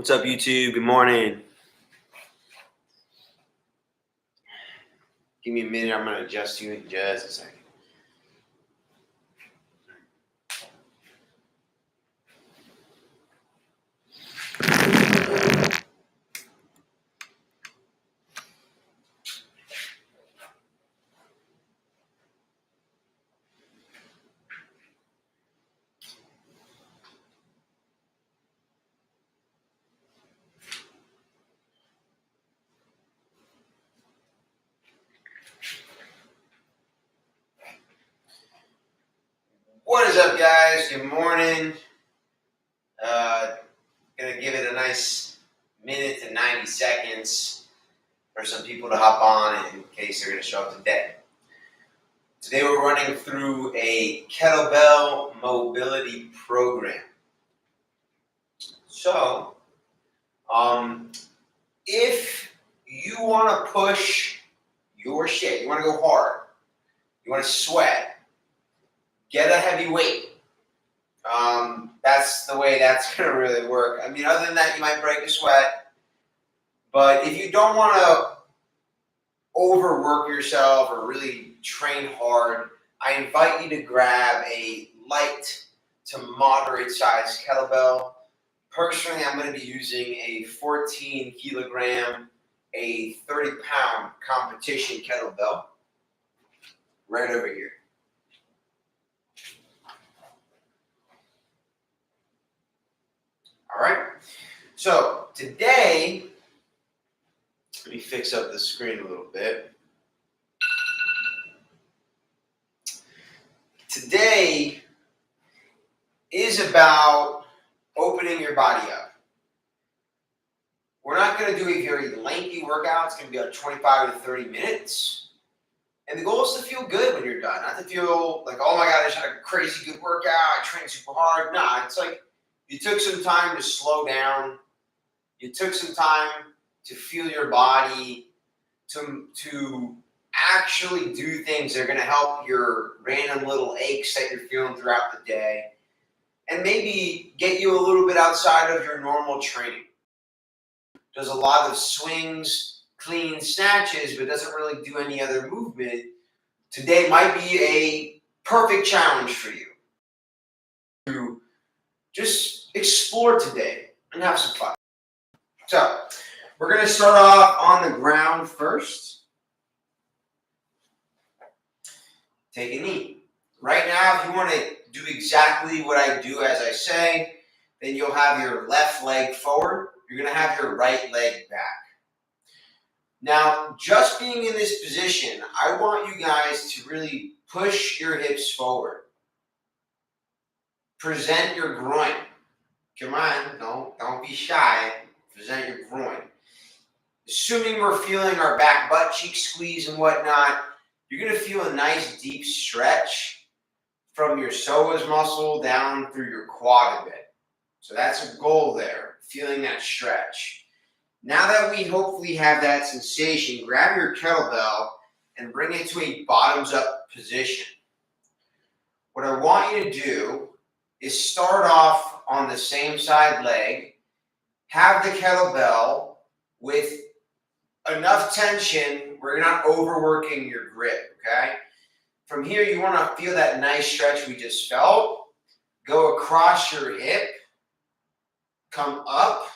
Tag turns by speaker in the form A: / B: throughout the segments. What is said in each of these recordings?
A: What's up, YouTube? Good morning. Give me a minute. I'm going to adjust you in just a second. What is up, guys? Good morning. Gonna give it a nice minute to 90 seconds for some people to hop on in case they're gonna show up today. Today we're running through a kettlebell mobility program. So, if you want to push your shit, you want to go hard, you want to sweat, get a heavy weight. That's the way that's going to really work. I mean, other than that, you might break a sweat. But if you don't want to overwork yourself or really train hard, I invite you to grab a light to moderate size kettlebell. Personally, I'm going to be using a 14 kilogram, a 30-pound competition kettlebell right over here. All right, so today, let me fix up the screen a little bit. Today is about opening your body up. We're not going to do a very lengthy workout. It's going to be about 25 to 30 minutes. And the goal is to feel good when you're done, not to feel like, oh my God, I just had a crazy good workout, I trained super hard. Nah, it's like you took some time to slow down. You took some time to feel your body, to actually do things that are going to help your random little aches that you're feeling throughout the day, and maybe get you a little bit outside of your normal training. Does a lot of swings, clean snatches, but doesn't really do any other movement. Today might be a perfect challenge for you to just explore today and have some fun. So we're going to start off on the ground first. Take a knee. Right now, if you want to do exactly what I do as I say, then you'll have your left leg forward. You're going to have your right leg back. Now, just being in this position, I want you guys to really push your hips forward. Present your groin. Come on, don't be shy. Present your groin. Assuming we're feeling our back butt cheek squeeze and whatnot, you're going to feel a nice deep stretch from your psoas muscle down through your quad a bit. So that's a goal there, feeling that stretch. Now that we hopefully have that sensation, grab your kettlebell and bring it to a bottoms up position. What I want you to do is start off on the same side leg, have the kettlebell with enough tension where you're not overworking your grip, okay? From here, you want to feel that nice stretch we just felt. Go across your hip, come up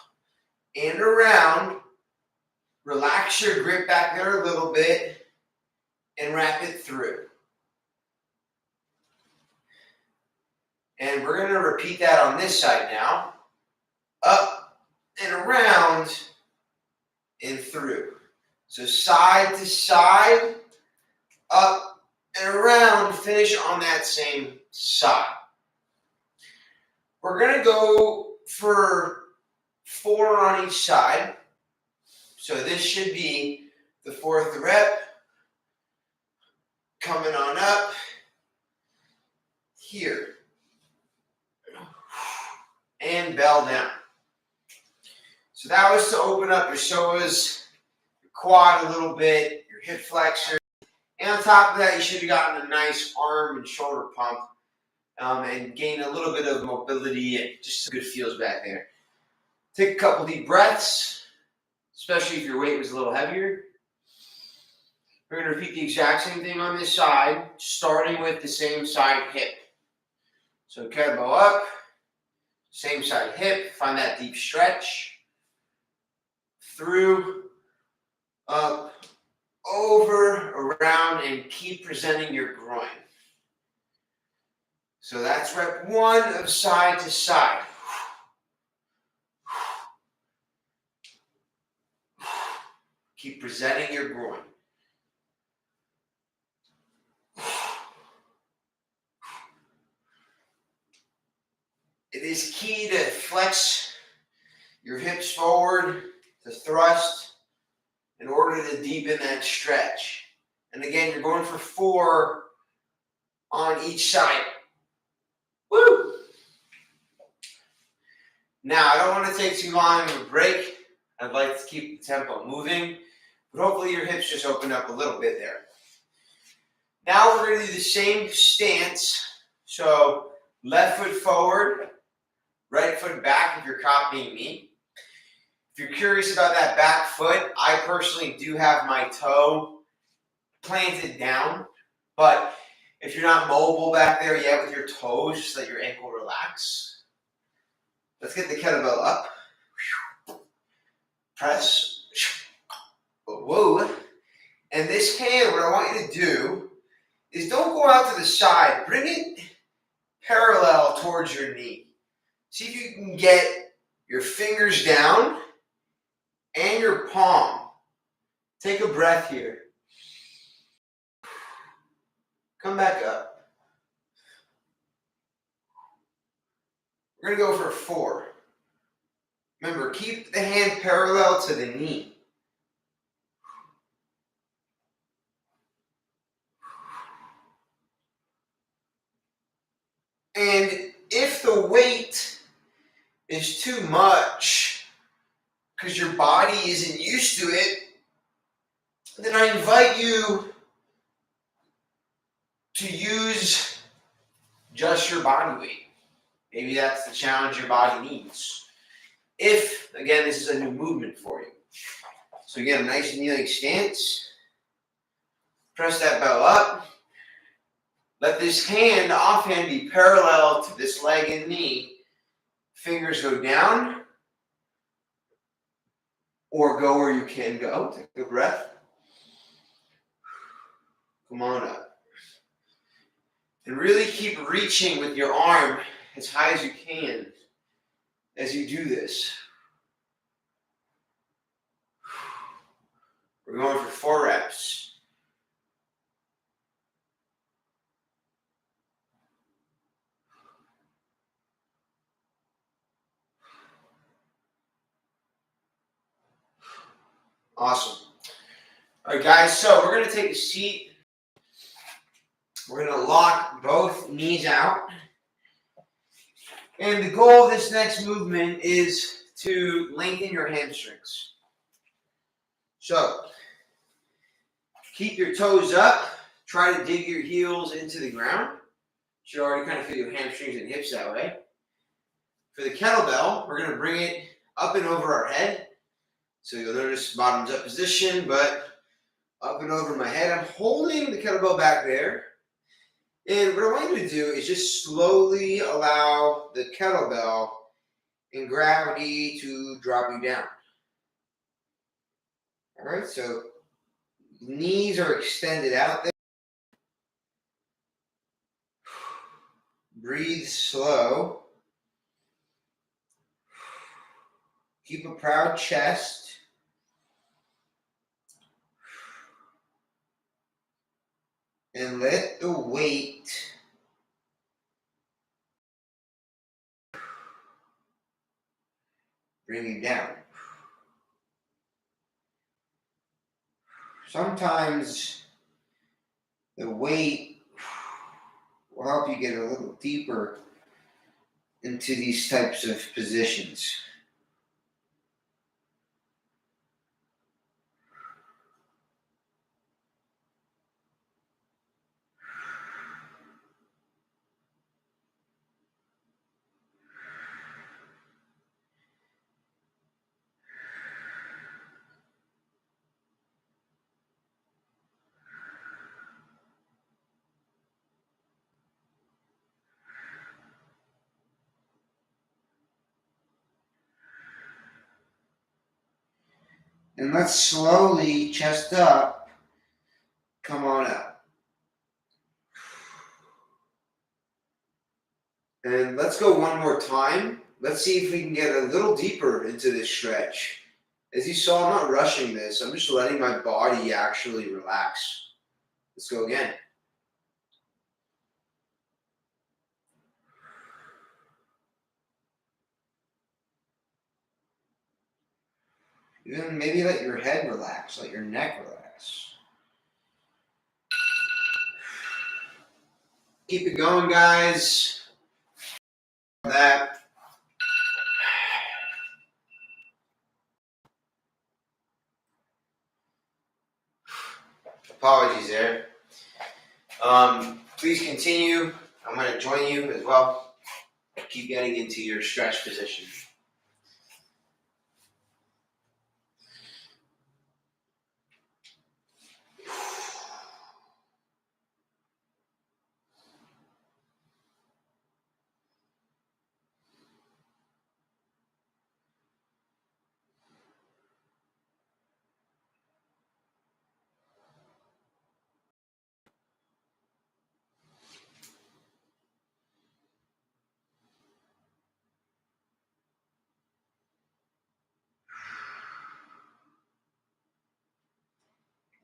A: and around, relax your grip back there a little bit, and wrap it through. And we're going to repeat that on this side now. Up and around and through. So side to side, up and around, finish on that same side. We're going to go for 4 on each side. So this should be the 4th rep. Coming on up here. And bell down. So that was to open up your psoas, your quad a little bit, your hip flexor. And on top of that, you should have gotten a nice arm and shoulder pump and gain a little bit of mobility and just some good feels back there. Take a couple deep breaths, especially if your weight was a little heavier. We're going to repeat the exact same thing on this side, starting with the same side hip. So kettlebell up, same side hip, find that deep stretch. Through, up, over, around, and keep presenting your groin. So that's rep 1 of side to side. Keep presenting your groin. It is key to flex your hips forward, to thrust, in order to deepen that stretch. And again, you're going for 4 on each side. Woo! Now, I don't want to take too long of a break. I'd like to keep the tempo moving, but hopefully your hips just opened up a little bit there. Now we're going to do the same stance. So left foot forward, right foot back if you're copying me. If you're curious about that back foot, I personally do have my toe planted down, but if you're not mobile back there yet with your toes, just let your ankle relax. Let's get the kettlebell up. Press. Whoa. And this hand, what I want you to do is don't go out to the side. Bring it parallel towards your knee. See if you can get your fingers down and your palm. Take a breath here. Come back up. We're going to go for 4. Remember, keep the hand parallel to the knee. And if the weight is too much because your body isn't used to it, then I invite you to use just your body weight. Maybe that's the challenge your body needs. If, again, this is a new movement for you. So again, a nice kneeling stance. Press that bell up. Let this hand, offhand, be parallel to this leg and knee. Fingers go down or go where you can go. Take a breath. Come on up. And really keep reaching with your arm as high as you can as you do this. We're going for 4 reps. Awesome. All right, guys, so we're going to take a seat. We're going to lock both knees out. And the goal of this next movement is to lengthen your hamstrings. So, keep your toes up. Try to dig your heels into the ground. You should already kind of feel your hamstrings and hips that way. For the kettlebell, we're going to bring it up and over our head. So you'll notice bottoms up position, but up and over my head. I'm holding the kettlebell back there. And what I want you to do is just slowly allow the kettlebell and gravity to drop you down. All right, so knees are extended out there. Breathe slow. Keep a proud chest. And let the weight bring you down. Sometimes the weight will help you get a little deeper into these types of positions. And let's slowly, chest up, come on up. And let's go one more time. Let's see if we can get a little deeper into this stretch. As you saw, I'm not rushing this. I'm just letting my body actually relax. Let's go again. Even maybe let your head relax, let your neck relax. Keep it going, guys. That. Apologies there. Please continue. I'm going to join you as well. Keep getting into your stretch position.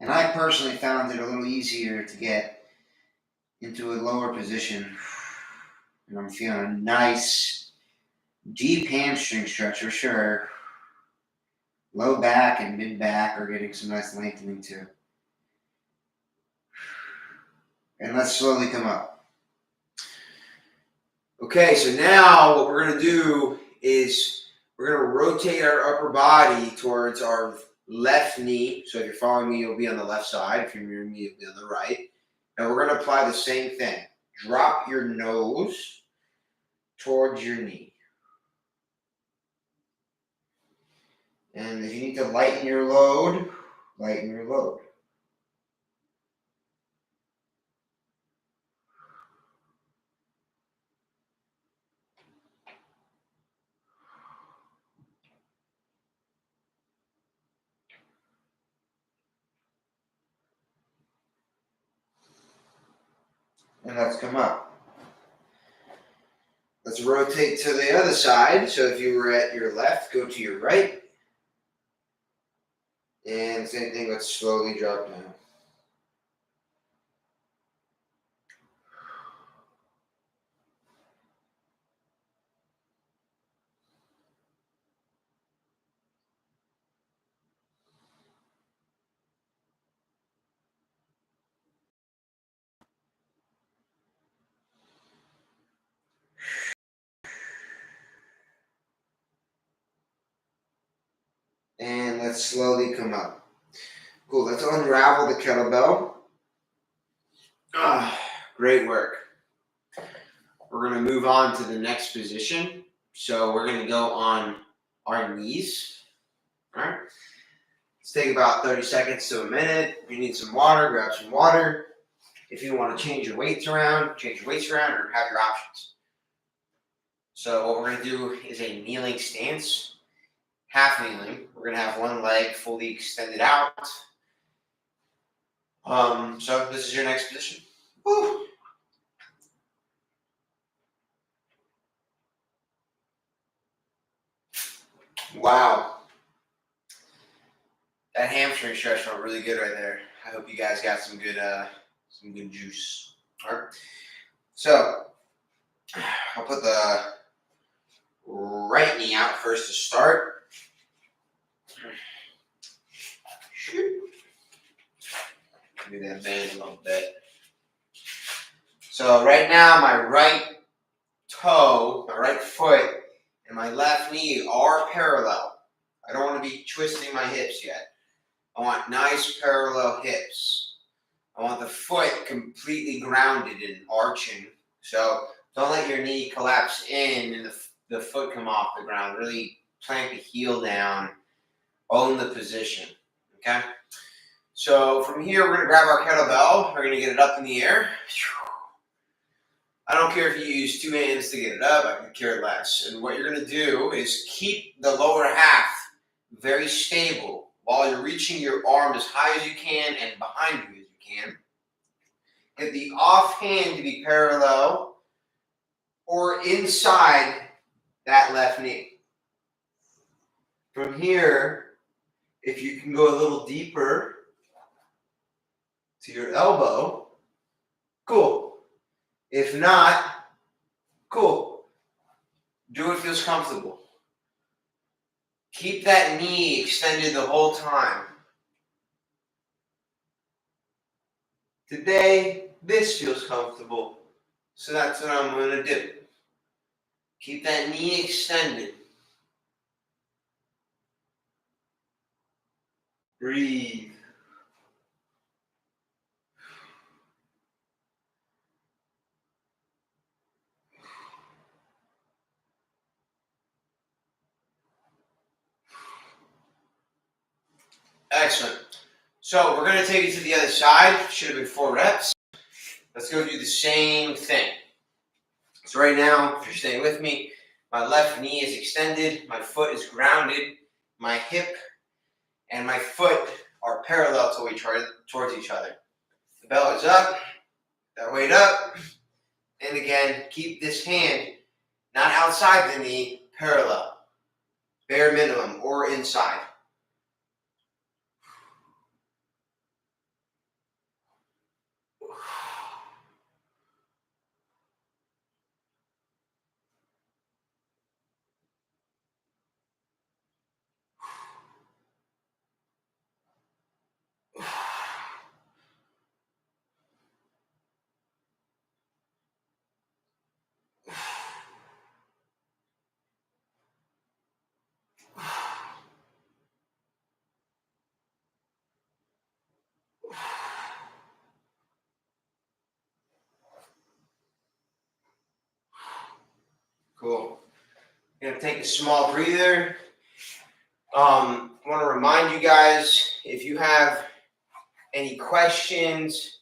A: And I personally found it a little easier to get into a lower position. And I'm feeling a nice, deep hamstring stretch for sure. Low back and mid back are getting some nice lengthening too. And let's slowly come up. Okay, so now what we're going to do is we're going to rotate our upper body towards our left knee. So if you're following me, you'll be on the left side. If you're mirroring me, you'll be on the right. And we're going to apply the same thing. Drop your nose towards your knee. And if you need to lighten your load, lighten your load. And let's come up. Let's rotate to the other side. So if you were at your left, go to your right. And same thing, let's slowly drop down. And let's slowly come up. Cool, let's unravel the kettlebell. Great work. We're going to move on to the next position. So we're going to go on our knees. All right. Let's take about 30 seconds to a minute. If you need some water, grab some water. If you want to change your weights around, or have your options. So what we're going to do is a kneeling stance. Half kneeling. We're going to have one leg fully extended out. So this is your next position. Woo. Wow. That hamstring stretch felt really good right there. I hope you guys got some good juice. All right. So I'll put the right knee out first to start. Maybe that bend a little bit. So right now, my right toe, my right foot, and my left knee are parallel. I don't want to be twisting my hips yet. I want nice parallel hips. I want the foot completely grounded and arching. So don't let your knee collapse in and the foot come off the ground. Really plant the heel down. Own the position. Okay? So from here, we're going to grab our kettlebell. We're going to get it up in the air. I don't care if you use 2 hands to get it up. I could care less. And what you're going to do is keep the lower half very stable while you're reaching your arm as high as you can and behind you as you can. Get the off hand to be parallel or inside that left knee. From here, if you can go a little deeper to your elbow, cool. If not, cool. Do what feels comfortable. Keep that knee extended the whole time. Today, this feels comfortable, so that's what I'm going to do. Keep that knee extended. Breathe. Excellent. So we're going to take it to the other side. Should have been 4 reps. Let's go do the same thing. So right now, if you're staying with me, my left knee is extended, my foot is grounded, my hip and my foot are parallel towards each other. The bell is up, that weight up, and again, keep this hand not outside the knee, parallel, bare minimum, or inside. Cool. You're gonna take a small breather. I want to remind you guys, if you have any questions,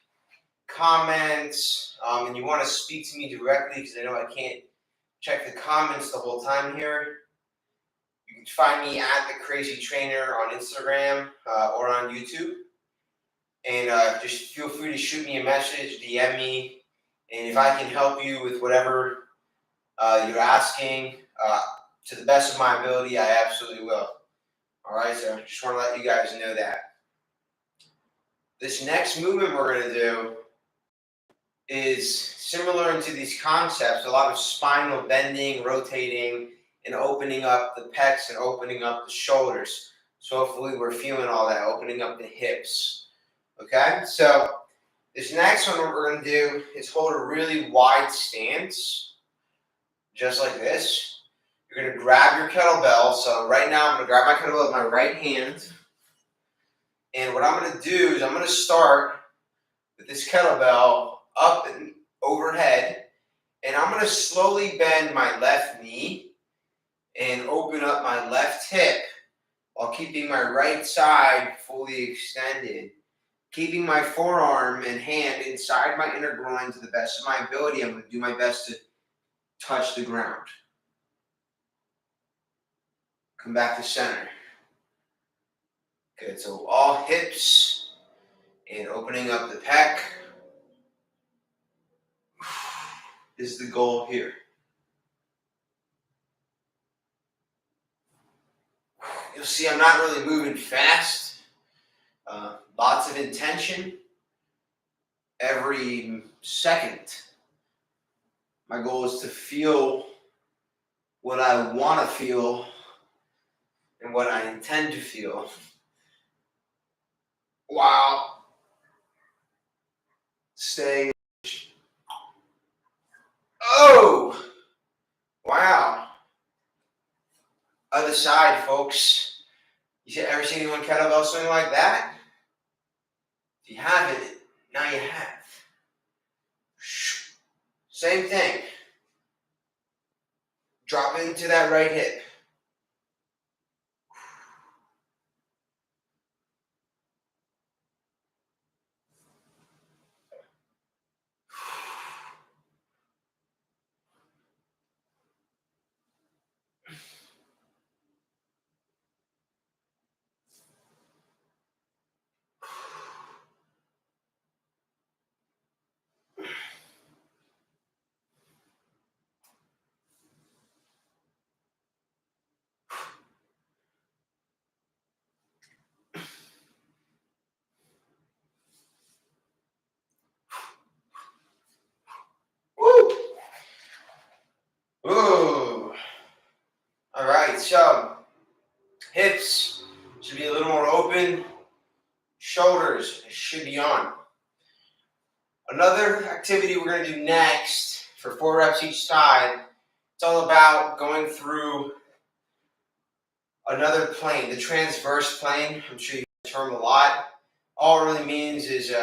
A: comments, and you want to speak to me directly, because I know I can't check the comments the whole time here, you can find me at The Crazy Trainer on Instagram or on YouTube. And just feel free to shoot me a message, DM me, and if I can help you with whatever you're asking, to the best of my ability, I absolutely will. All right, so I just want to let you guys know that. This next movement we're going to do is similar into these concepts, a lot of spinal bending, rotating, and opening up the pecs and opening up the shoulders. So hopefully we're feeling all that, opening up the hips. Okay, so this next one, what we're going to do is hold a really wide stance, just like this. You're going to grab your kettlebell. So right now I'm going to grab my kettlebell with my right hand. And what I'm going to do is I'm going to start with this kettlebell up and overhead. And I'm going to slowly bend my left knee and open up my left hip while keeping my right side fully extended. Keeping my forearm and hand inside my inner groin to the best of my ability. I'm going to do my best to touch the ground. Come back to center. Good, so all hips and opening up the pec is the goal here. You'll see I'm not really moving fast. Lots of intention every second. My goal is to feel what I want to feel and what I intend to feel. Wow. Staying. Oh! Wow. Other side, folks. You ever seen anyone kettlebell swing like that? If you haven't, now you have. Same thing. Drop into that right hip. All right, so hips should be a little more open. Shoulders should be on. Another activity we're going to do next for 4 reps each side, it's all about going through another plane, the transverse plane. I'm sure you hear the term a lot. All it really means is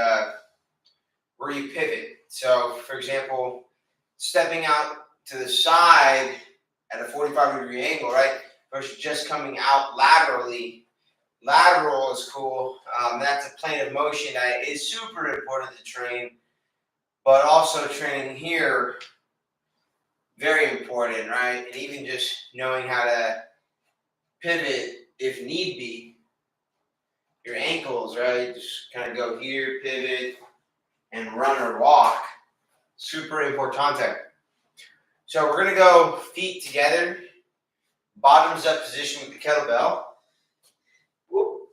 A: where you pivot. So, for example, stepping out to the side at a 45-degree angle, right? Versus just coming out laterally. Lateral is cool. That's a plane of motion that is super important to train. But also training here, very important, right? And even just knowing how to pivot if need be. Your ankles, right? Just kind of go here, pivot, and run or walk. Super importante. So we're going to go feet together, bottoms up position with the kettlebell. Whoop.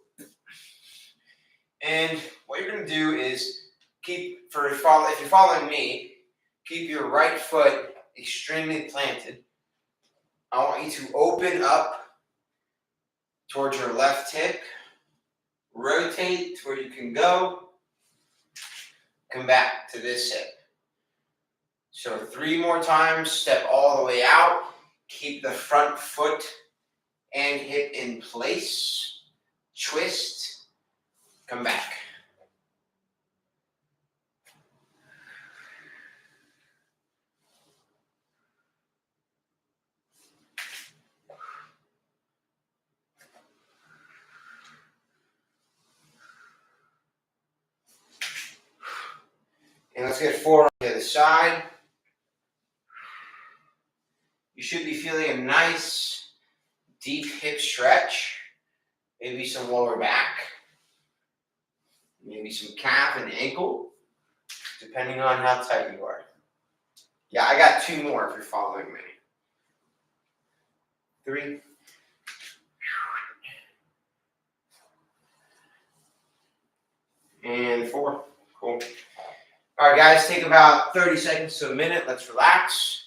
A: And what you're going to do is if you're following me, keep your right foot extremely planted. I want you to open up towards your left hip, rotate to where you can go, come back to this hip. So 3 more times, step all the way out, keep the front foot and hip in place, twist, come back. And let's get 4 on the other side. You should be feeling a nice, deep hip stretch. Maybe some lower back. Maybe some calf and ankle, depending on how tight you are. Yeah, I got 2 more if you're following me. 3. And 4. Cool. All right, guys, take about 30 seconds to a minute. Let's relax.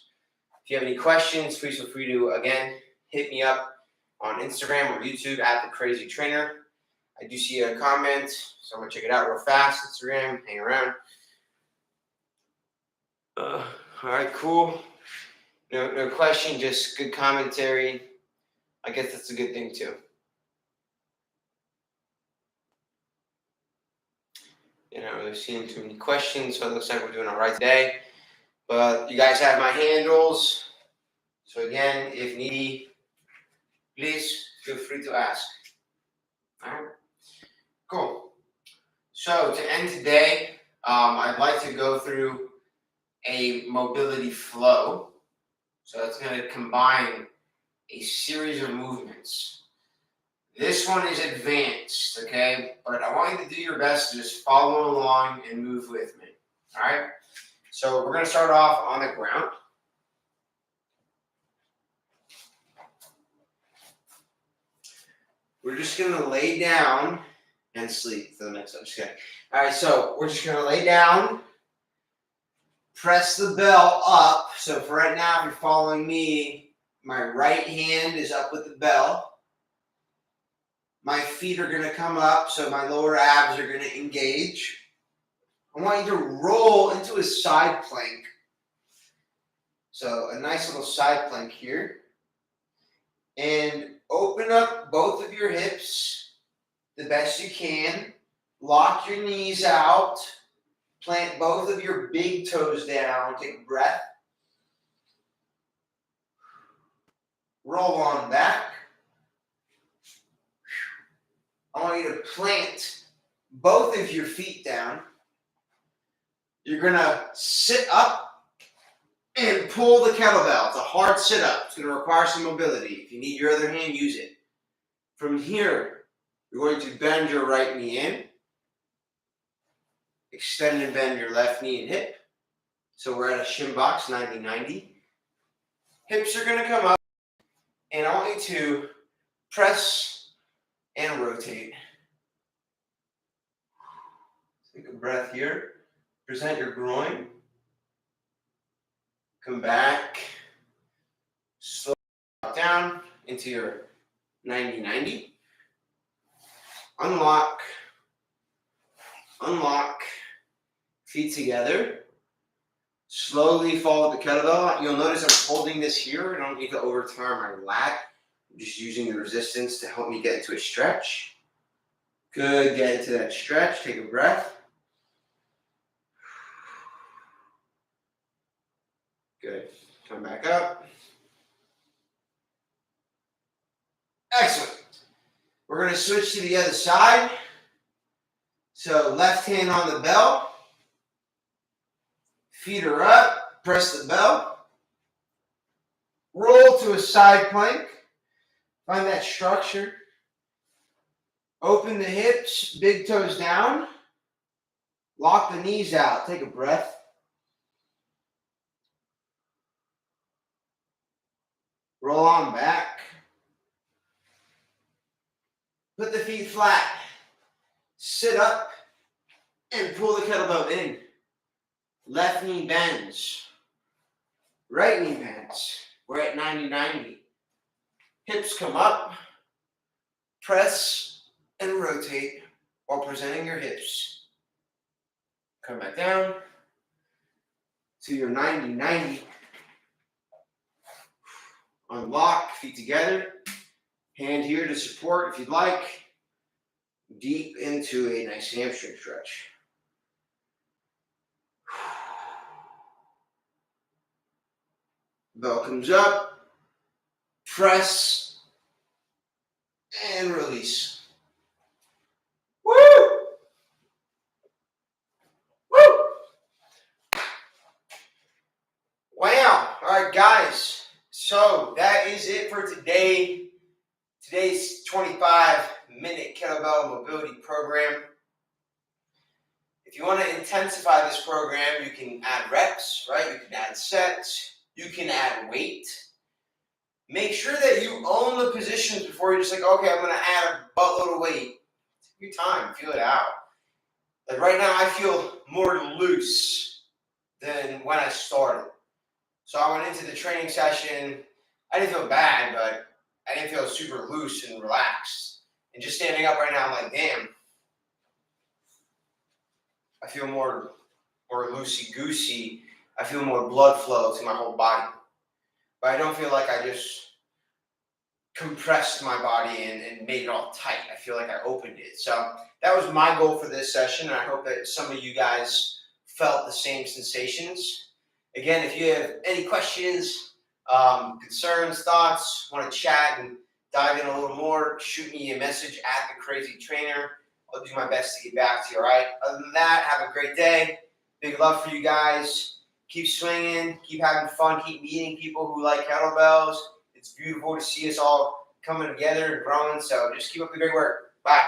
A: If you have any questions, please feel free to, again, hit me up on Instagram or YouTube at The Crazy Trainer. I do see a comment, so I'm going to check it out real fast. Instagram, hang around. All right, cool. No question, just good commentary. I guess that's a good thing, too. You're not really seeing too many questions, so it looks like we're doing all right today. But you guys have my handles. So again, if needy, please feel free to ask. All right, cool. So to end today, I'd like to go through a mobility flow. So it's going to combine a series of movements. This one is advanced, okay? But I want you to do your best to just follow along and move with me, all right? So we're going to start off on the ground. We're just going to lay down and sleep for the next time. Just kidding. All right, so we're just going to lay down, press the bell up. So for right now, if you're following me, my right hand is up with the bell. My feet are going to come up, so my lower abs are going to engage. I want you to roll into a side plank. So a nice little side plank here. And open up both of your hips the best you can. Lock your knees out. Plant both of your big toes down. Take a breath. Roll on back. I want you to plant both of your feet down. You're going to sit up and pull the kettlebell. It's a hard sit-up. It's going to require some mobility. If you need your other hand, use it. From here, you're going to bend your right knee in. Extend and bend your left knee and hip. So we're at a shin box, 90-90. Hips are going to come up. And I want you to press and rotate. Take a breath here. Present your groin. Come back. Slow down. into your 90-90. Unlock, unlock, feet together. Slowly follow the kettlebell. You'll notice I'm holding this here. I don't need to overturn my lat. I'm just using the resistance to help me get into a stretch. Good, get into that stretch. Take a breath. Good, come back up. Excellent. We're going to switch to the other side. So left hand on the bell. Feet are up. Press the bell. Roll to a side plank. Find that structure. Open the hips. Big toes down. Lock the knees out. Take a breath. Roll on back. Put the feet flat. Sit up and pull the kettlebell in. Left knee bends. Right knee bends. We're at 90-90. Hips come up. Press and rotate while presenting your hips. Come back down to your 90-90. Unlock, feet together. Hand here to support if you'd like. Deep into a nice hamstring stretch. Bell comes up. Press and release. Woo! Woo! Wow. All right, guys. So that is it for today. Today's 25-minute kettlebell mobility program. If you want to intensify this program, you can add reps, right? You can add sets. You can add weight. Make sure that you own the positions before you're just like, okay, I'm going to add a buttload of weight. Take your time, feel it out. Like right now, I feel more loose than when I started. So I went into the training session. I didn't feel bad, but I didn't feel super loose and relaxed. And just standing up right now, I'm like, damn. I feel more loosey-goosey. I feel more blood flow to my whole body. But I don't feel like I just compressed my body and made it all tight. I feel like I opened it. So that was my goal for this session. And I hope that some of you guys felt the same sensations. Again, if you have any questions, concerns, thoughts, want to chat and dive in a little more, shoot me a message at The Crazy Trainer. I'll do my best to get back to you, all right? Other than that, have a great day. Big love for you guys. Keep swinging, keep having fun, keep meeting people who like kettlebells. It's beautiful to see us all coming together and growing, so just keep up the great work. Bye.